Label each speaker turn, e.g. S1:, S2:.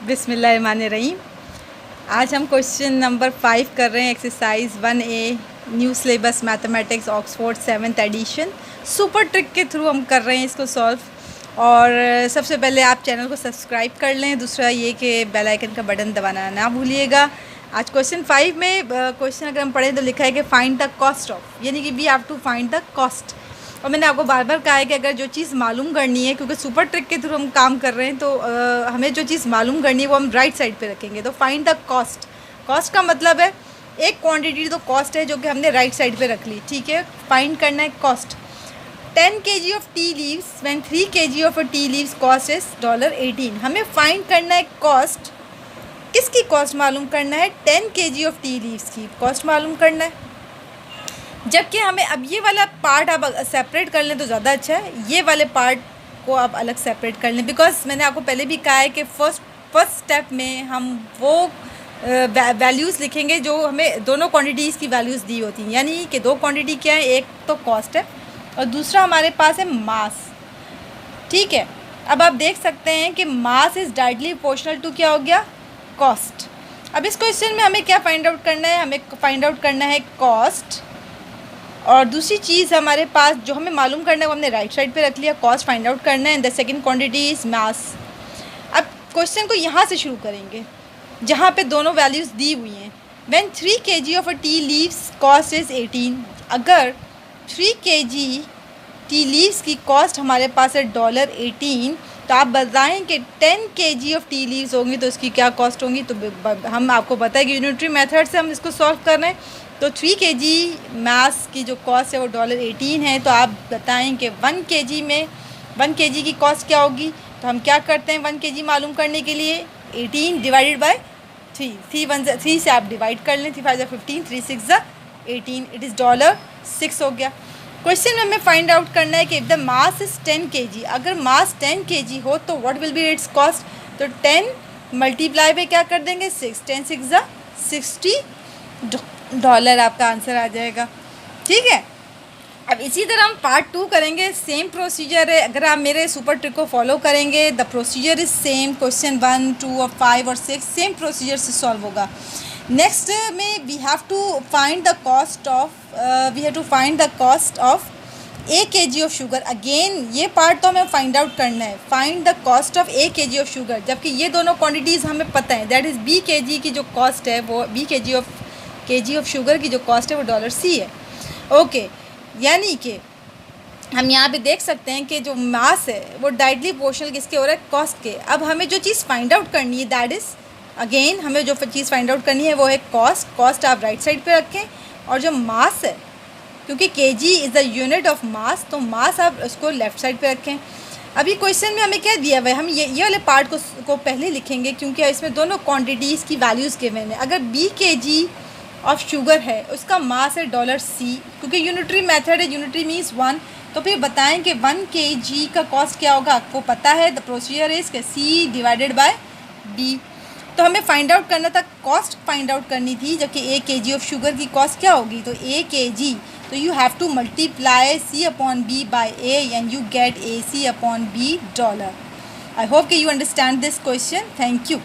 S1: बिस्मिल्लाहिर्रहमानिर्रहीम। आज हम क्वेश्चन नंबर 5 कर रहे हैं, exercise 1A, new syllabus mathematics Oxford 7th edition. Super trick के थ्रू हम कर रहे हैं इसको सॉल्व। और सबसे पहले आप चैनल को सब्सक्राइब कर लें, दूसरा ये कि बेल आइकन का बटन दबाना ना भूलिएगा। आज क्वेश्चन 5 में क्वेश्चन अगर हम पढ़ें तो लिखा है कि फाइंड द कॉस्ट ऑफ, यानी कि we have to find the cost. और मैंने आपको बार बार कहा है कि अगर जो चीज़ मालूम करनी है, क्योंकि सुपर ट्रिक के थ्रू हम काम कर रहे हैं, तो हमें जो चीज़ मालूम करनी है वो हम राइट साइड पे रखेंगे। तो फाइंड द कॉस्ट, कॉस्ट का मतलब है एक क्वांटिटी तो कॉस्ट है जो कि हमने राइट साइड पे रख ली, ठीक है। फाइंड करना है cost. 10 kg of tea leaves when 3 kg of a tea leaves cost is $18। हमें फाइंड करना है कॉस्ट। किसकी कॉस्ट मालूम करना है? 10 kg ऑफ टी लीव्स की कॉस्ट मालूम करना है। जबकि हमें अब ये वाला पार्ट आप सेपरेट कर लें तो ज़्यादा अच्छा है। ये वाले पार्ट को आप अलग सेपरेट कर लें, बिकॉज मैंने आपको पहले भी कहा है कि फर्स्ट स्टेप में हम वो वैल्यूज़ लिखेंगे जो हमें दोनों क्वांटिटीज़ की वैल्यूज़ दी होती हैं। यानी कि दो क्वांटिटी क्या है, एक तो कॉस्ट है और दूसरा हमारे पास है मास, ठीक है। अब आप देख सकते हैं कि mass is directly proportional to क्या हो गया, कॉस्ट। अब इस क्वेश्चन में हमें क्या फाइंड आउट करना है? हमें फाइंड आउट करना है कॉस्ट। और दूसरी चीज़ हमारे पास जो हमें मालूम करना है वो हमने राइट साइड पे रख लिया, कॉस्ट फाइंड आउट करना है। द सेकंड क्वांटिटी इज़ मास। अब क्वेश्चन को यहाँ से शुरू करेंगे जहाँ पे दोनों वैल्यूज़ दी हुई हैं। When 3 kg of a tea leaves cost is 18। अगर 3 kg टी लीव्स की कॉस्ट हमारे पास है $18, तो आप बताएं कि 10 kg ऑफ टी लीव्स होंगी तो उसकी क्या कॉस्ट होंगी। तो हम आपको पता है कि यूनिटरी मेथड से हम इसको सॉल्व कर रहे हैं। तो 3 kg मास की जो कॉस्ट है वो $18 है। तो आप बताएं कि 1 kg में 1 kg की कॉस्ट क्या होगी। तो हम क्या करते हैं 1 kg मालूम करने के लिए, 18 डिवाइडेड बाय 3 से आप डिवाइड कर लें। 3 5 15, 3 6 18, इट इज़ $6 हो गया। क्वेश्चन में हमें फाइंड आउट करना है कि if the mass is 10 kg, अगर मास 10 kg हो तो what will be it's cost. तो 10 मल्टीप्लाई पे क्या कर देंगे 6, 10 6 $60 आपका आंसर आ जाएगा, ठीक है। अब इसी तरह हम पार्ट 2 करेंगे। सेम प्रोसीजर है, अगर आप मेरे सुपर ट्रिक को फॉलो करेंगे, the procedure is same. Question 1, 2 और 5 और 6 सेम प्रोसीजर से सॉल्व होगा। नेक्स्ट में we have to find the cost of A kg of sugar. Again ये पार्ट तो हमें फाइंड आउट करना है, find the cost of A kg of sugar. जबकि ये दोनों क्वांटिटीज़ हमें पता है, दैट इज़ B kg की जो कॉस्ट है वो B kg ऑफ शुगर की जो कॉस्ट है वो $C है, ओके। यानी कि हम यहाँ पे देख सकते हैं कि जो मास है वो डायरेक्टली प्रोपोर्शनल किसके हो रहा है, कॉस्ट के। अब हमें जो चीज़ फाइंड आउट करनी है, दैट इज़ अगेन हमें जो चीज़ फाइंड आउट करनी है वो है कॉस्ट। कॉस्ट आप राइट साइड पे रखें, और जो मास है, क्योंकि kg is the unit of mass, तो मास आप उसको लेफ़्ट साइड पे रखें। अभी क्वेश्चन में हमें क्या दिया हुआ है, हम ये वाले पार्ट को पहले लिखेंगे क्योंकि इसमें दोनों क्वांटिटीज़ की वैल्यूज़ गिवन है। अगर B kg ऑफ शुगर है, उसका मास है $C, क्योंकि यूनिटरी मेथड है, यूनिटरी मीन्स 1। तो फिर बताएं कि 1 kg का कॉस्ट क्या होगा, आपको पता है द प्रोसीजर इज़ के C डिवाइडेड बाय B। तो हमें फाइंड आउट करना था, कॉस्ट फाइंड आउट करनी थी, जबकि A kg ऑफ शुगर की कॉस्ट क्या होगी। तो A kg, तो you have to multiply C/B by A and you get AC/B $। I hope कि you understand this question. Thank you.